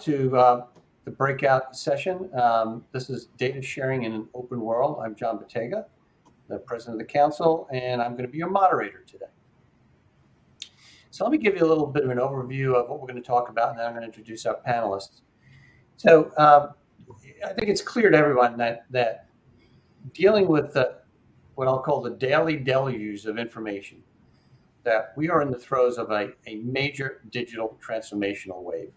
To the breakout session. This is Data Sharing in an Open World. I'm John Bottega, the President of the Council, and I'm going to be your moderator today. So let me give you a little bit of an overview of what we're going to talk about, and then I'm going to introduce our panelists. So I think it's clear to everyone that dealing with what I'll call the daily deluge of information, that we are in the throes of a major digital transformational wave.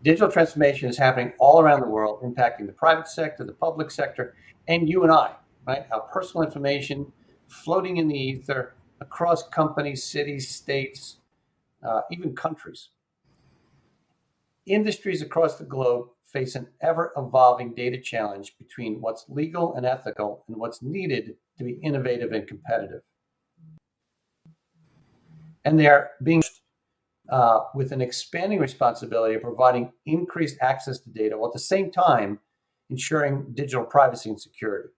Digital transformation is happening all around the world, impacting the private sector, the public sector, and you and I, right? Our personal information floating in the ether across companies, cities, states, even countries. Industries across the globe face an ever-evolving data challenge between what's legal and ethical and what's needed to be innovative and competitive. And they are being with an expanding responsibility of providing increased access to data while at the same time ensuring digital privacy and security.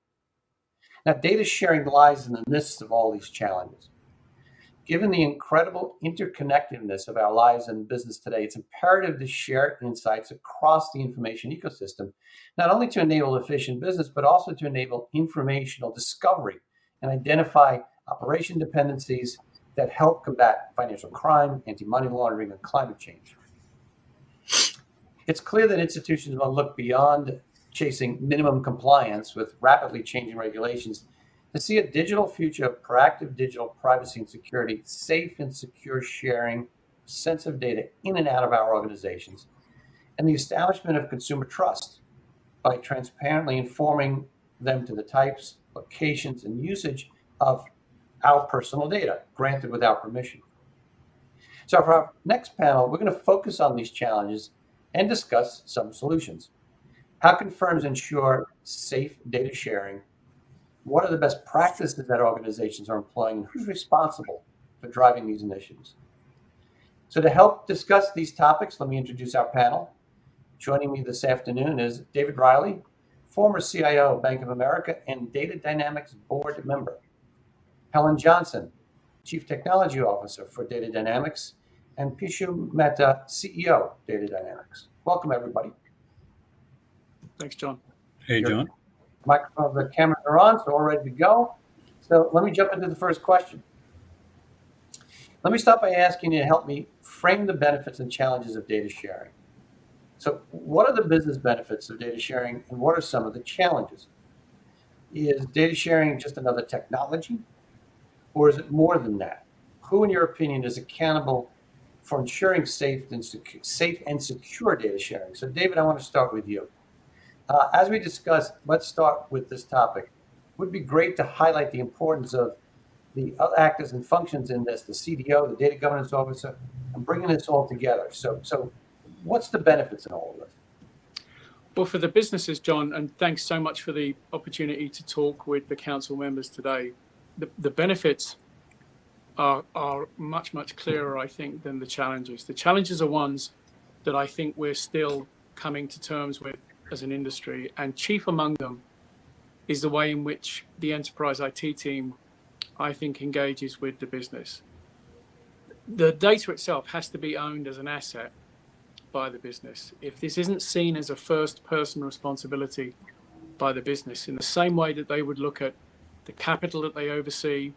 Now, data sharing lies in the midst of all these challenges. Given the incredible interconnectedness of our lives and business today, it's imperative to share insights across the information ecosystem, not only to enable efficient business, but also to enable informational discovery and identify operation dependencies that help combat financial crime, anti-money laundering, and climate change. It's clear that institutions will look beyond chasing minimum compliance with rapidly changing regulations to see a digital future of proactive digital privacy and security, safe and secure sharing, sensitive data in and out of our organizations, and the establishment of consumer trust by transparently informing them to the types, locations, and usage of our personal data, granted without permission. So for our next panel, we're going to focus on these challenges and discuss some solutions. How can firms ensure safe data sharing? What are the best practices that organizations are employing, and who's responsible for driving these initiatives? So to help discuss these topics, let me introduce our panel. Joining me this afternoon is David Reilly, former CIO of Bank of America and Data Dynamics board member. Helen Johnson, Chief Technology Officer for Data Dynamics, and Piyush Mehta, CEO, Data Dynamics. Welcome, everybody. Thanks, John. Hey, John. Microphone, the cameras are on, so all ready to go. So let me jump into the first question. Let me start by asking you to help me frame the benefits and challenges of data sharing. So what are the business benefits of data sharing, and what are some of the challenges? Is data sharing just another technology? Or is it more than that? Who, in your opinion, is accountable for ensuring safe and secure data sharing? So, David, I want to start with you. As we discussed, let's start with this topic. It would be great to highlight the importance of the other actors and functions in this, the CDO, the Data Governance Officer, and bringing this all together. So what's the benefits in all of this? Well, for the businesses, John, and thanks so much for the opportunity to talk with the council members today. The benefits are much, much clearer, I think, than the challenges. The challenges are ones that I think we're still coming to terms with as an industry, and chief among them is the way in which the enterprise IT team, I think, engages with the business. The data itself has to be owned as an asset by the business. If this isn't seen as a first-person responsibility by the business, in the same way that they would look at the capital that they oversee,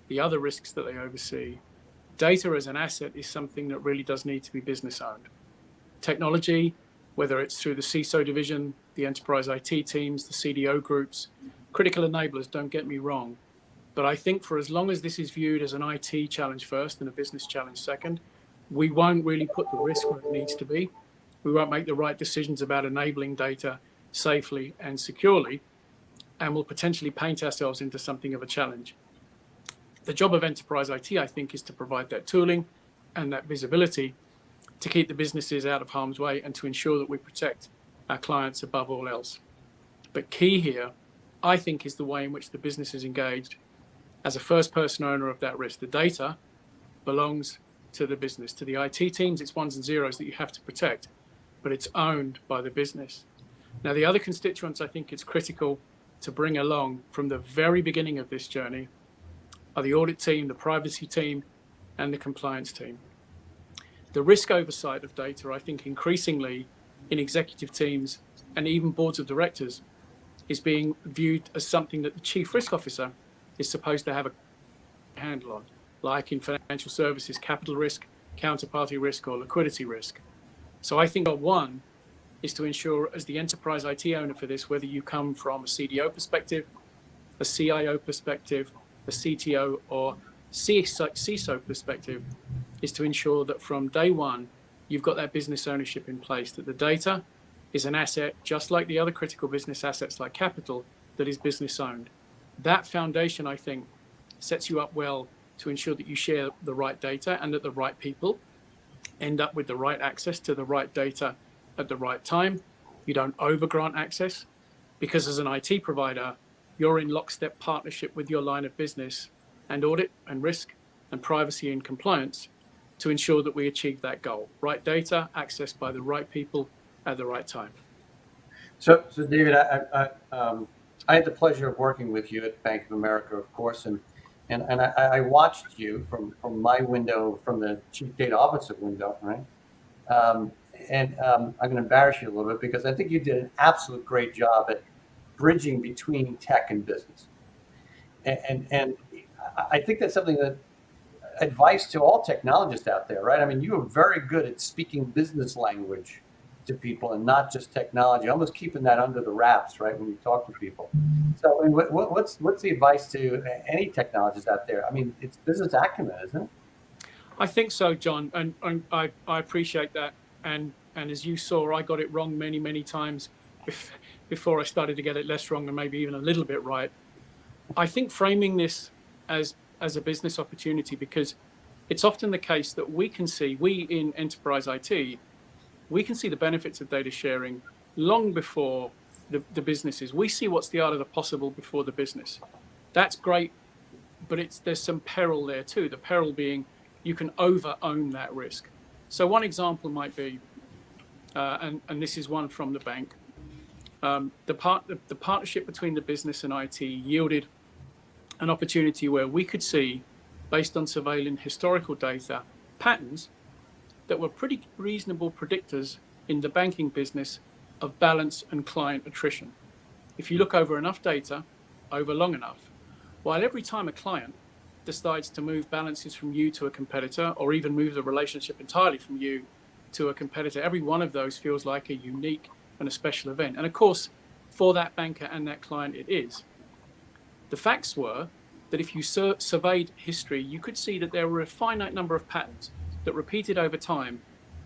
the other risks that they oversee, data as an asset is something that really does need to be business owned. Technology, whether it's through the CISO division, the enterprise IT teams, the CDO groups, critical enablers, don't get me wrong. But I think for as long as this is viewed as an IT challenge first and a business challenge second, we won't really put the risk where it needs to be. We won't make the right decisions about enabling data safely and securely, and will potentially paint ourselves into something of a challenge. The job of enterprise IT, I think, is to provide that tooling and that visibility to keep the businesses out of harm's way and to ensure that we protect our clients above all else. But key here, I think, is the way in which the business is engaged as a first-person owner of that risk. The data belongs to the business. To the IT teams, it's ones and zeros that you have to protect, but it's owned by the business. Now, the other constituents I think it's critical to bring along from the very beginning of this journey are the audit team, the privacy team, and the compliance team. The risk oversight of data, I think increasingly in executive teams and even boards of directors, is being viewed as something that the chief risk officer is supposed to have a handle on, like in financial services, capital risk, counterparty risk, or liquidity risk. So I think one is to ensure, as the enterprise IT owner for this, whether you come from a CDO perspective, a CIO perspective, a CTO, or CISO perspective, is to ensure that from day one, you've got that business ownership in place, that the data is an asset, just like the other critical business assets like capital, that is business owned. That foundation, I think, sets you up well to ensure that you share the right data and that the right people end up with the right access to the right data at the right time. You don't overgrant access, because as an IT provider, you're in lockstep partnership with your line of business and audit and risk and privacy and compliance to ensure that we achieve that goal. Right data accessed by the right people at the right time. So David, I had the pleasure of working with you at Bank of America, of course, and I watched you from my window, from the chief data officer window, right? I'm going to embarrass you a little bit because I think you did an absolute great job at bridging between tech and business. And I think that's something that advice to all technologists out there, right? I mean, you are very good at speaking business language to people and not just technology, almost keeping that under the wraps, right, when you talk to people. So I mean, what's the advice to any technologist out there? I mean, it's business acumen, isn't it? I think so, John, and I appreciate that. And as you saw, I got it wrong many times before I started to get it less wrong and maybe even a little bit right. I think framing this as a business opportunity, because it's often the case that we in enterprise IT, we can see the benefits of data sharing long before the businesses. We see what's the art of the possible before the business. That's great, but there's some peril there too. The peril being you can over-own that risk. So one example might be, and this is one from the bank, the partnership between the business and IT yielded an opportunity where we could see, based on surveilling historical data, patterns that were pretty reasonable predictors in the banking business of balance and client attrition. If you look over enough data, over long enough, while every time a client decides to move balances from you to a competitor, or even move the relationship entirely from you to a competitor, every one of those feels like a unique and a special event. And of course, for that banker and that client, it is. The facts were that if you surveyed history, you could see that there were a finite number of patterns that repeated over time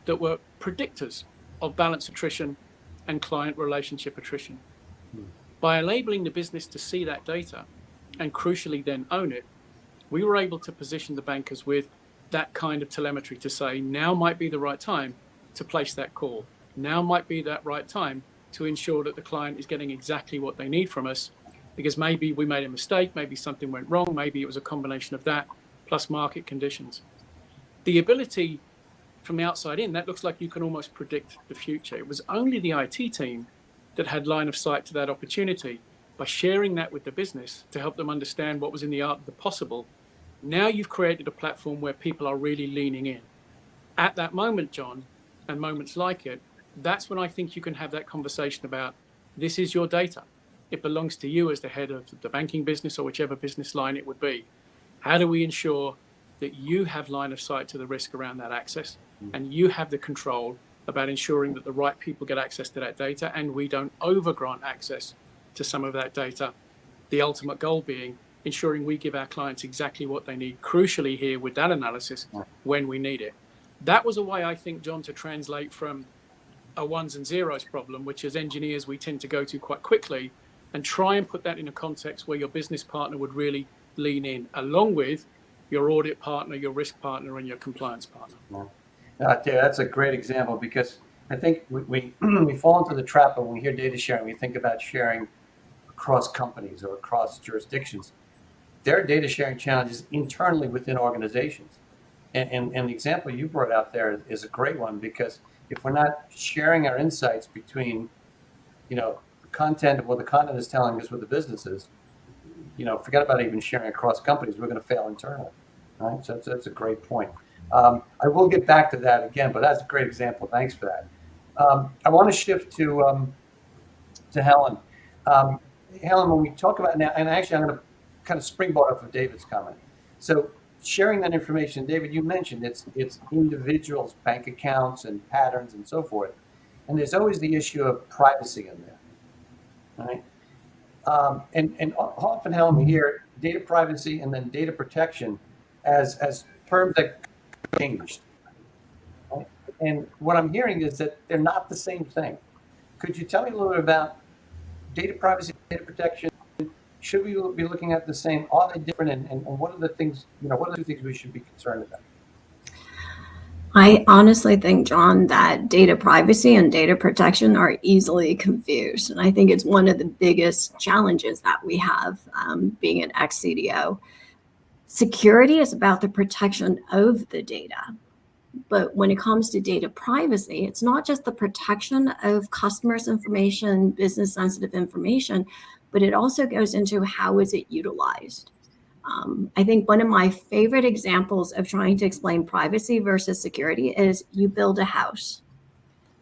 that were predictors of balance attrition and client relationship attrition. By enabling the business to see that data and crucially then own it, we were able to position the bankers with that kind of telemetry to say, now might be the right time to place that call. Now might be that right time to ensure that the client is getting exactly what they need from us, because maybe we made a mistake, maybe something went wrong, maybe it was a combination of that plus market conditions. The ability from the outside in, that looks like you can almost predict the future. It was only the IT team that had line of sight to that opportunity. By sharing that with the business to help them understand what was in the art of the possible, now you've created a platform where people are really leaning in. At that moment, John, and moments like it, that's when I think you can have that conversation about, this is your data. It belongs to you as the head of the banking business or whichever business line it would be. How do we ensure that you have line of sight to the risk around that access, and you have the control about ensuring that the right people get access to that data, and we don't overgrant access to some of that data, the ultimate goal being ensuring we give our clients exactly what they need, crucially here with that analysis, when we need it. That was a way, I think, John, to translate from a ones and zeros problem, which as engineers we tend to go to quite quickly, and try and put that in a context where your business partner would really lean in, along with your audit partner, your risk partner, and your compliance partner. That's a great example, because I think we fall into the trap when we hear data sharing, we think about sharing across companies or across jurisdictions. There are data sharing challenges internally within organizations. And the example you brought out there is a great one, because if we're not sharing our insights between, the content of what the content is telling us with the businesses, forget about even sharing across companies, we're going to fail internally, right? So that's a great point. I will get back to that again, but that's a great example. Thanks for that. I want to shift to Helen. Um, Helen, when we talk about now, and actually I'm going to kind of springboard off of David's comment. So sharing that information, David, you mentioned it's individuals' bank accounts and patterns and so forth, and there's always the issue of privacy in there, right? And often, Helen, we hear data privacy and then data protection as terms that changed. Right? And what I'm hearing is that they're not the same thing. Could you tell me a little bit about data privacy, data protection? Should we be looking at the same? Are they different? And what are the things, what are the things we should be concerned about? I honestly think, John, that data privacy and data protection are easily confused. And I think it's one of the biggest challenges that we have being an ex-CDO. Security is about the protection of the data. But when it comes to data privacy, it's not just the protection of customers' information, business sensitive information, but it also goes into how is it utilized. I think one of my favorite examples of trying to explain privacy versus security is you build a house.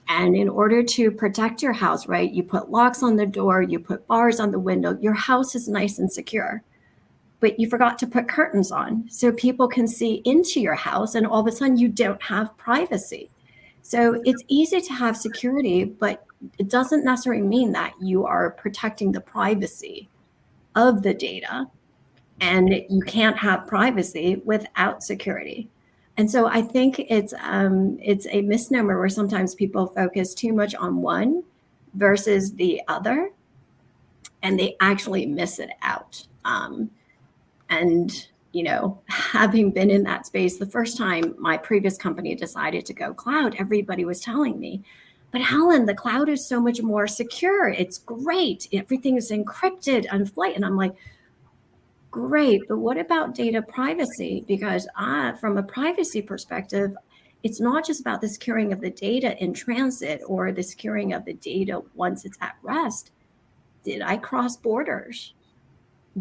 And in order to protect your house, right, you put locks on the door, you put bars on the window, your house is nice and secure. But you forgot to put curtains on so people can see into your house, and all of a sudden you don't have privacy. So it's easy to have security, but it doesn't necessarily mean that you are protecting the privacy of the data. And you can't have privacy without security. And so I think it's a misnomer where sometimes people focus too much on one versus the other, and they actually miss it out. And having been in that space, the first time my previous company decided to go cloud, everybody was telling me, but Helen, the cloud is so much more secure. It's great. Everything is encrypted on flight. And I'm like, great, but what about data privacy? Because from a privacy perspective, it's not just about the securing of the data in transit or the securing of the data once it's at rest. Did I cross borders?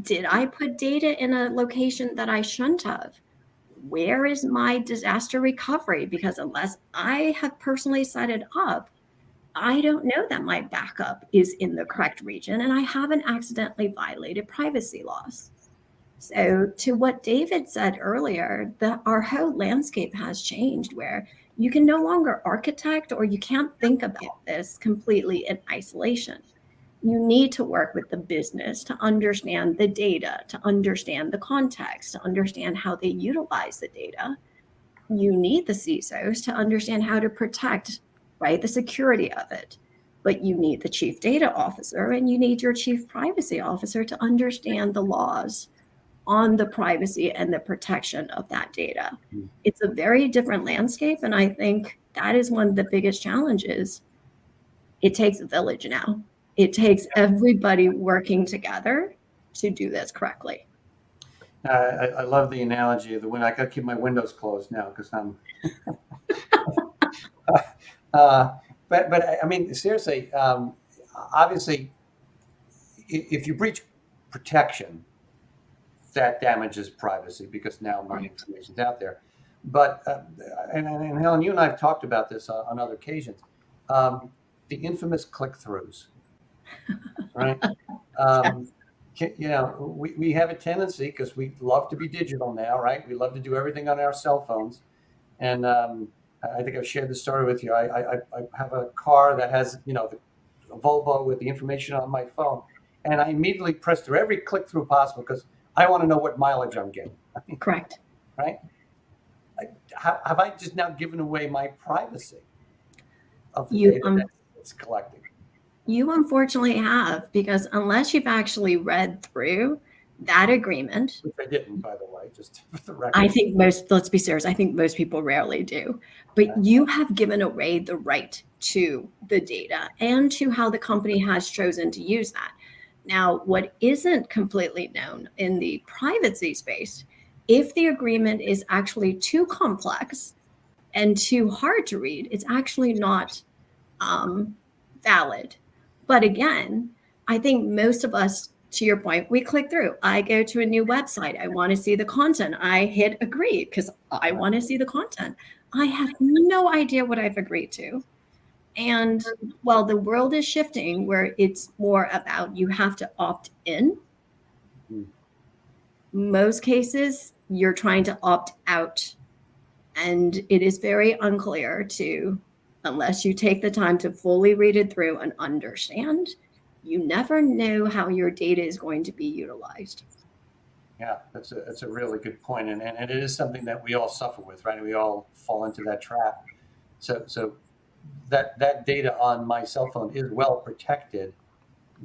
Did I put data in a location that I shouldn't have? Where is my disaster recovery? Because unless I have personally set it up, I don't know that my backup is in the correct region and I haven't accidentally violated privacy laws. So to what David said earlier, our whole landscape has changed where you can no longer architect or you can't think about this completely in isolation. You need to work with the business to understand the data, to understand the context, to understand how they utilize the data. You need the CISOs to understand how to protect, right, the security of it. But you need the chief data officer and you need your chief privacy officer to understand the laws on the privacy and the protection of that data. It's a very different landscape. And I think that is one of the biggest challenges. It takes a village now. It takes everybody working together to do this correctly. I love the analogy of the window. I got to keep my windows closed now because I'm. But I mean, seriously, obviously, if you breach protection, that damages privacy because now my information's out there. But and Helen, you and I have talked about this on other occasions. The infamous click-throughs, right? We have a tendency because we love to be digital now, right? We love to do everything on our cell phones, and I think I've shared this story with you. I have a car that has the Volvo with the information on my phone, and I immediately press through every click-through possible because I want to know what mileage I'm getting. Correct. Right? Have I just now given away my privacy of the data that it's collecting? You unfortunately have, because unless you've actually read through that agreement. Which I didn't, by the way, just for the record. I think let's be serious, I think most people rarely do. But you have given away the right to the data and to how the company has chosen to use that. Now, what isn't completely known in the privacy space, if the agreement is actually too complex and too hard to read, it's actually not valid. But again, I think most of us to your point, we click through. I go to a new website. I want to see the content. I hit agree because I want to see the content. I have no idea what I've agreed to. And while the world is shifting where it's more about you have to opt in, most cases you're trying to opt out. And it is very unclear unless you take the time to fully read it through and understand, you never know how your data is going to be utilized. Yeah, that's a really good point. And it is something that we all suffer with, right? We all fall into that trap. So that data on my cell phone is well protected,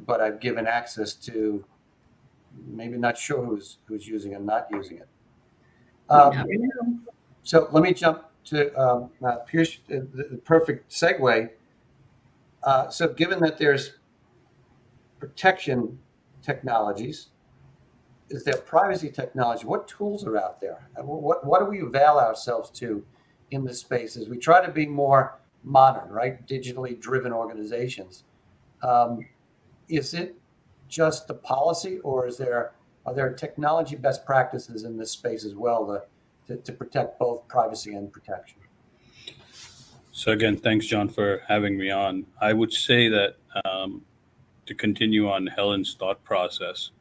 but I've given access to maybe not sure who's using it, not using it. You never know. So let me jump to Piyush, the perfect segue. So given that there's protection technologies, is there privacy technology? What tools are out there? What do we avail ourselves to in this space as we try to be more modern, right? Digitally driven organizations. Is it just the policy, or are there technology best practices in this space as well to protect both privacy and protection? So again, thanks, John, for having me on. I would say that to continue on Helen's thought process,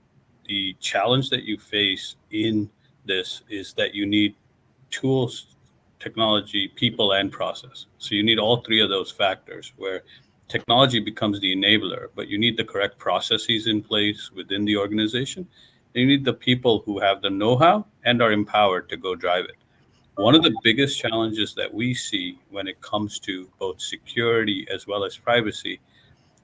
the challenge that you face in this is that you need tools, technology, people, and process. So you need all three of those factors where technology becomes the enabler, but you need the correct processes in place within the organization. And you need the people who have the know-how and are empowered to go drive it. One of the biggest challenges that we see when it comes to both security as well as privacy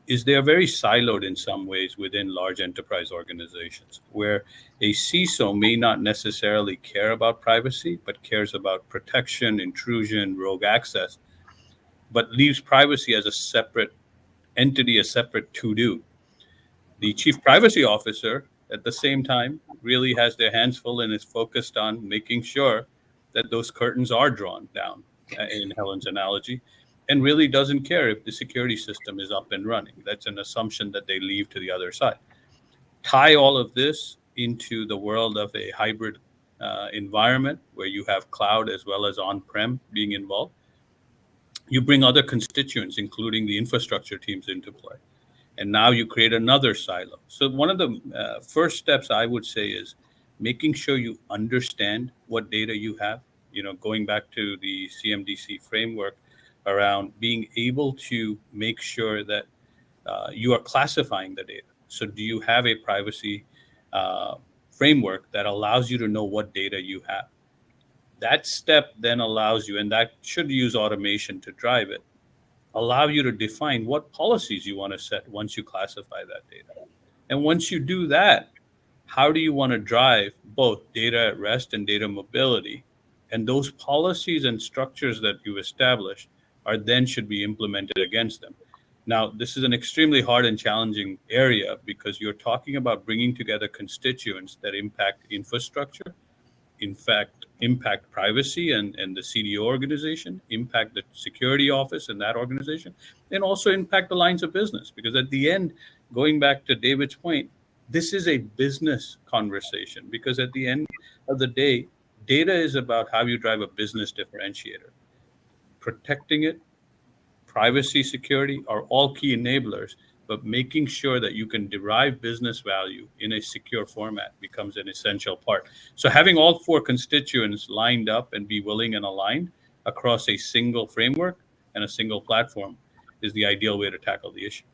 is they are very siloed in some ways within large enterprise organizations, where a CISO may not necessarily care about privacy, but cares about protection, intrusion, rogue access, but leaves privacy as a separate entity, a separate to-do. The chief privacy officer, at the same time, really has their hands full and is focused on making sure that those curtains are drawn down, in Helen's analogy, and really doesn't care if the security system is up and running. That's an assumption that they leave to the other side. Tie all of this into the world of a hybrid environment where you have cloud as well as on-prem being involved. You bring other constituents, including the infrastructure teams, into play. And now you create another silo. So one of the first steps I would say is making sure you understand what data you have, going back to the CMDC framework around being able to make sure that you are classifying the data. So do you have a privacy framework that allows you to know what data you have? That step then allows you, and that should use automation to drive it, allow you to define what policies you want to set once you classify that data. And once you do that, how do you want to drive both data at rest and data mobility? And those policies and structures that you established then should be implemented against them. Now, this is an extremely hard and challenging area because you're talking about bringing together constituents that impact infrastructure, in fact, impact privacy and the CDO organization, impact the security office and that organization, and also impact the lines of business. Because at the end, going back to David's point, this is a business conversation because at the end of the day, data is about how you drive a business differentiator. Protecting it, privacy, security are all key enablers, but making sure that you can derive business value in a secure format becomes an essential part. So having all four constituents lined up and be willing and aligned across a single framework and a single platform is the ideal way to tackle the issue.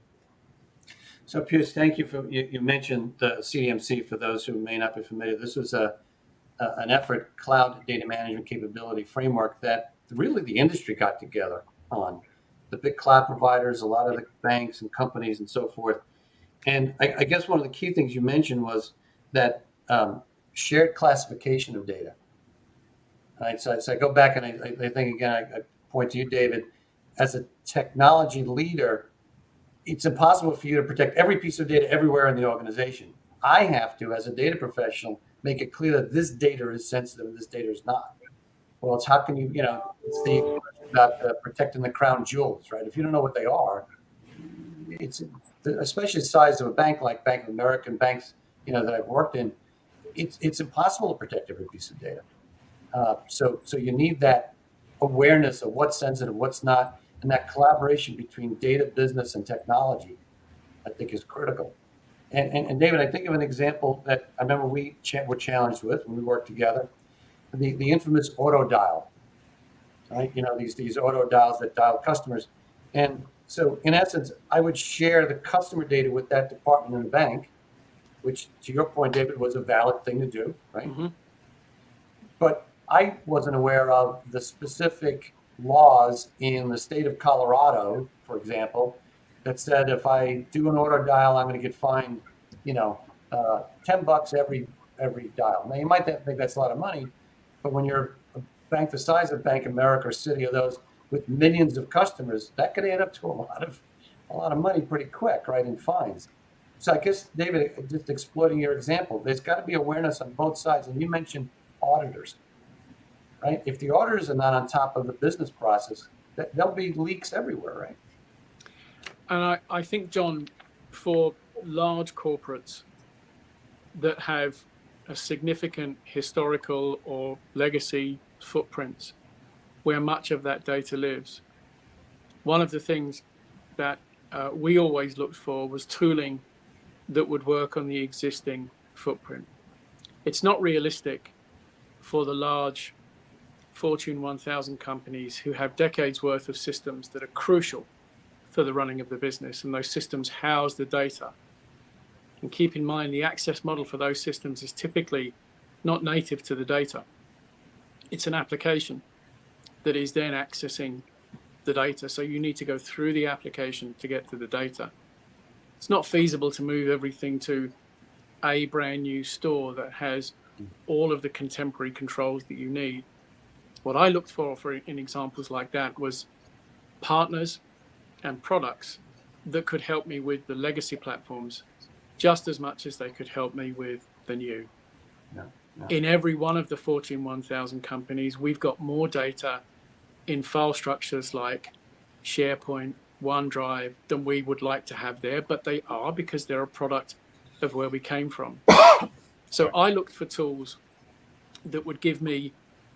So Piyush, thank you you mentioned the CDMC. For those who may not be familiar, this was an effort, cloud data management capability framework that really the industry got together on. The big cloud providers, a lot of the banks and companies and so forth. And I guess one of the key things you mentioned was that shared classification of data. Right? So I go back and I think, again, I point to you, David, as a technology leader, it's impossible for you to protect every piece of data everywhere in the organization. I have to, as a data professional, make it clear that this data is sensitive and this data is not. Well, it's how can you, it's the about protecting the crown jewels, right? If you don't know what they are, it's especially the size of a bank like Bank of America and banks that I've worked in, it's impossible to protect every piece of data. So you need that awareness of what's sensitive, what's not, and that collaboration between data, business, and technology, I think, is critical. And David, I think of an example that I remember we were challenged with when we worked together, the infamous auto dial, right? These auto dials that dial customers. And so in essence, I would share the customer data with that department in the bank, which to your point, David, was a valid thing to do, right? Mm-hmm. But I wasn't aware of the specific laws in the state of Colorado, for example, that said if I do an auto dial, I'm going to get fined, $10 every dial. Now you might think that's a lot of money, but when you're a bank the size of Bank of America or City of those with millions of customers, that could add up to a lot of money pretty quick, right, in fines. So I guess, David, just exploiting your example, there's got to be awareness on both sides. And you mentioned auditors, right? If the auditors are not on top of the business process, there'll be leaks everywhere, right? And I think, John, for large corporates that have a significant historical or legacy footprints where much of that data lives, one of the things that we always looked for was tooling that would work on the existing footprint. It's not realistic for the large Fortune 1000 companies who have decades worth of systems that are crucial for the running of the business, and those systems house the data. And keep in mind, the access model for those systems is typically not native to the data. It's an application that is then accessing the data. So you need to go through the application to get to the data. It's not feasible to move everything to a brand new store that has all of the contemporary controls that you need. What I looked for in examples like that was partners and products that could help me with the legacy platforms just as much as they could help me with the new. Yeah. In every one of the Fortune 1000 companies, we've got more data in file structures like SharePoint, OneDrive than we would like to have there, but they are because they're a product of where we came from. So I looked for tools that would give me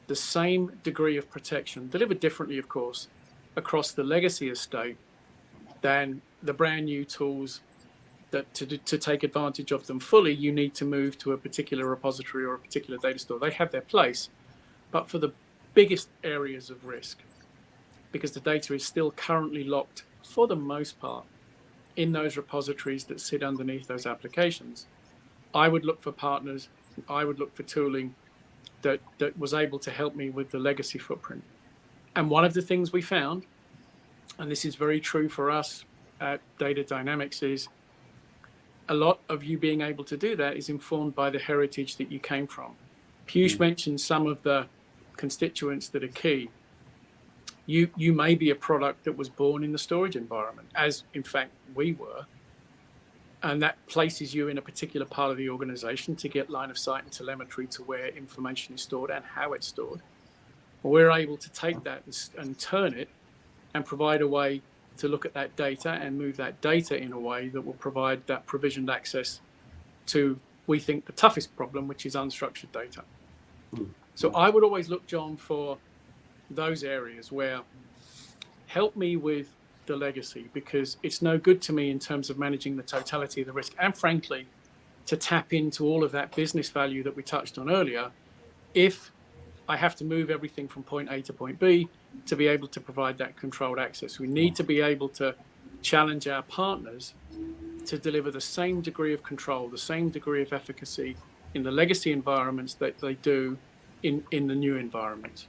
the same degree of protection, delivered differently, of course, across the legacy estate than the brand new tools that to take advantage of them fully, you need to move to a particular repository or a particular data store. They have their place, but for the biggest areas of risk, because the data is still currently locked for the most part in those repositories that sit underneath those applications, I would look for partners, I would look for tooling that was able to help me with the legacy footprint. And one of the things we found, and this is very true for us at Data Dynamics, is a lot of you being able to do that is informed by the heritage that you came from. Piyush mentioned some of the constituents that are key. You may be a product that was born in the storage environment, as in fact we were, and that places you in a particular part of the organization to get line of sight and telemetry to where information is stored and how it's stored. We're able to take that and turn it and provide a way to look at that data and move that data in a way that will provide that provisioned access to, we think, the toughest problem, which is unstructured data. So I would always look, John, for those areas where help me with the legacy, because it's no good to me in terms of managing the totality of the risk and, frankly, to tap into all of that business value that we touched on earlier if I have to move everything from point A to point B to be able to provide that controlled access. We need to be able to challenge our partners to deliver the same degree of control, the same degree of efficacy in the legacy environments that they do in the new environment.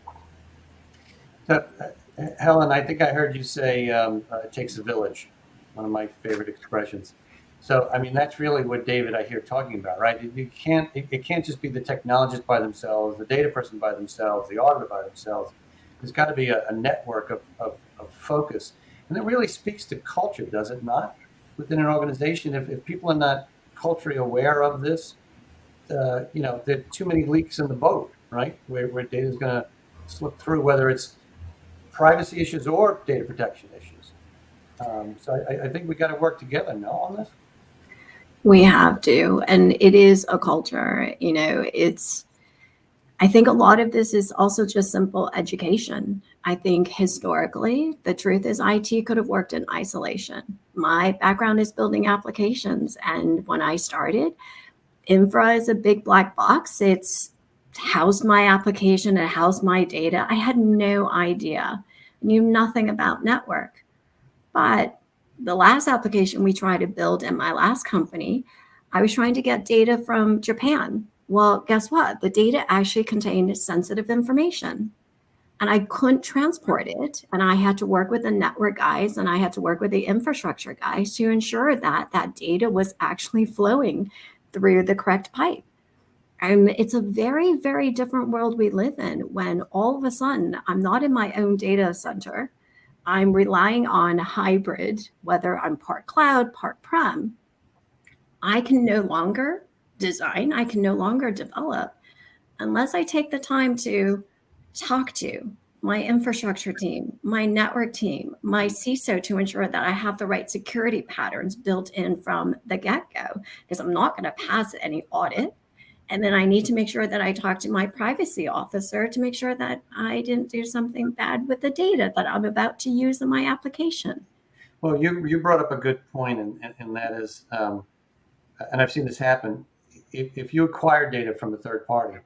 Helen, I think I heard you say it takes a village, one of my favorite expressions. So, I mean, that's really what David, I hear talking about, right? It can't just be the technologists by themselves, the data person by themselves, the auditor by themselves. There's got to be a network of focus. And it really speaks to culture, does it not? Within an organization, if people are not culturally aware of this, there are too many leaks in the boat, right? Where data is going to slip through, whether it's privacy issues or data protection issues. So I think we got to work together now on this. We have to, and it is a culture. I think a lot of this is also just simple education. I think historically, the truth is IT could have worked in isolation. My background is building applications, and when I started, infra is a big black box. It's housed my application, it housed my data. I had no idea, knew nothing about network. But the last application we tried to build in my last company, I was trying to get data from Japan. Well, guess what? The data actually contained sensitive information and I couldn't transport it. And I had to work with the network guys and I had to work with the infrastructure guys to ensure that that data was actually flowing through the correct pipe. And it's a very, very different world we live in when all of a sudden I'm not in my own data center. I'm relying on hybrid, whether I'm part cloud, part prem. I can no longer design, I can no longer develop unless I take the time to talk to my infrastructure team, my network team, my CISO to ensure that I have the right security patterns built in from the get-go, because I'm not going to pass any audit. And then I need to make sure that I talk to my privacy officer to make sure that I didn't do something bad with the data that I'm about to use in my application. Well, you brought up a good point, and that is, and I've seen this happen. If you acquire data from a third party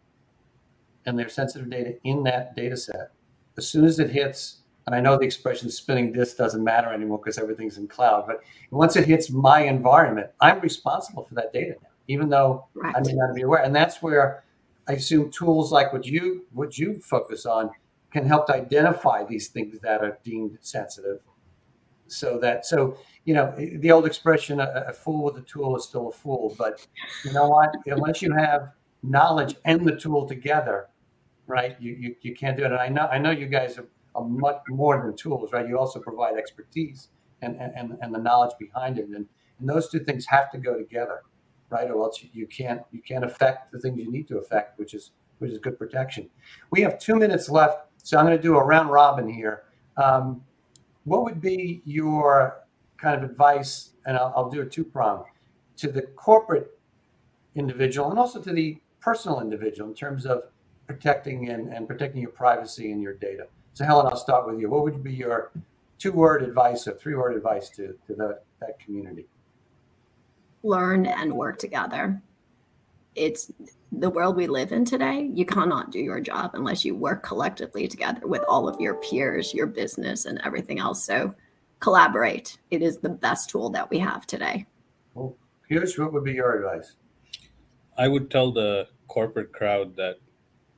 and there's sensitive data in that data set, as soon as it hits, and I know the expression spinning disk doesn't matter anymore because everything's in cloud, but once it hits my environment, I'm responsible for that data now, even though Right. I may not be aware. And that's where I assume tools like what you focus on can help to identify these things that are deemed sensitive. So the old expression, a fool with a tool is still a fool. But you know what? Unless you have knowledge and the tool together, right? You can't do it. And I know you guys are much more than tools, right? You also provide expertise and the knowledge behind it, and those two things have to go together, right? Or else you can't affect the things you need to affect, which is good protection. We have 2 minutes left, so I'm going to do a round robin here. What would be your kind of advice, and I'll do a two-prong, to the corporate individual and also to the personal individual in terms of protecting protecting your privacy and your data? So Helen, I'll start with you. What would be your 2-word advice or 3-word advice to that community? Learn and work together. It's the world we live in today. You cannot do your job unless you work collectively together with all of your peers, your business, and everything else. So collaborate. It is the best tool that we have today. Well, Piyush, what would be your advice? I would tell the corporate crowd that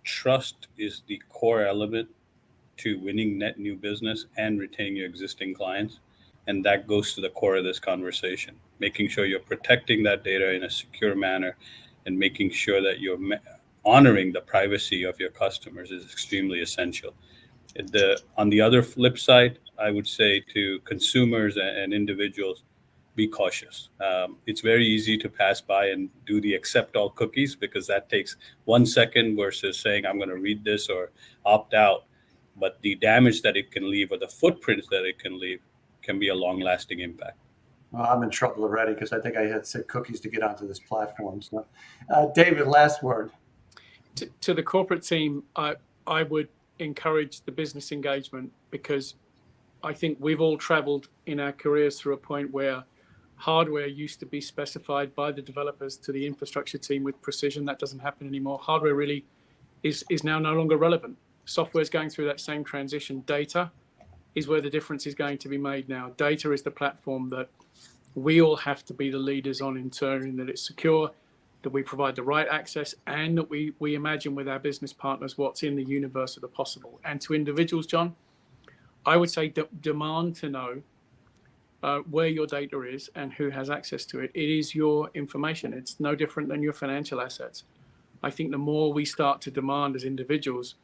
trust is the core element to winning net new business and retaining your existing clients. And that goes to the core of this conversation, making sure you're protecting that data in a secure manner and making sure that you're honoring the privacy of your customers is extremely essential. On the other flip side, I would say to consumers and individuals, be cautious. It's very easy to pass by and do the accept all cookies because that takes 1 second versus saying I'm going to read this or opt out. But the damage that it can leave or the footprints that it can leave can be a long-lasting impact. Well, I'm in trouble already because I think I had said cookies to get onto this platform. So, David, last word. To the corporate team, I would encourage the business engagement, because I think we've all traveled in our careers through a point where hardware used to be specified by the developers to the infrastructure team with precision. That doesn't happen anymore. Hardware really is now no longer relevant. Software is going through that same transition. Data is where the difference is going to be made now. Data is the platform that we all have to be the leaders on, ensuring that it's secure, that we provide the right access, and that we imagine with our business partners what's in the universe of the possible. And to individuals, John, I would say demand to know where your data is and who has access to it. It is your information. It's no different than your financial assets. I think the more we start to demand as individuals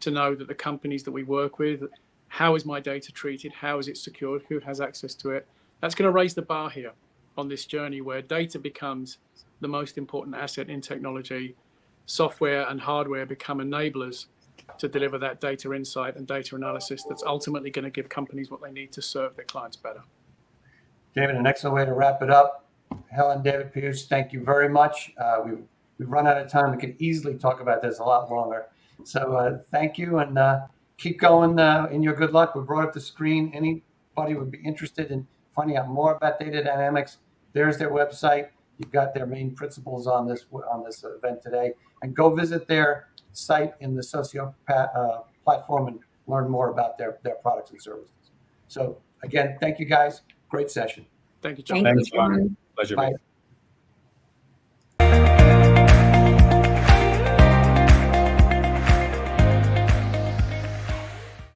to know that the companies that we work with, how is my data treated? How is it secured? Who has access to it? That's going to raise the bar here on this journey where data becomes the most important asset in technology. Software and hardware become enablers to deliver that data insight and data analysis that's ultimately going to give companies what they need to serve their clients better. David, an excellent way to wrap it up. Helen, David, Piyush, thank you very much. We've run out of time. We could easily talk about this a lot longer. So thank you, and keep going in your good luck. We brought up the screen. Anybody would be interested in finding out more about data dynamics, there's their website. You've got their main principles on this event today. And go visit their site in the Socio platform and learn more about their products and services. So again, thank you guys. Great session. Thank you, John. Thank you, Thanks, John. John. Pleasure. Bye.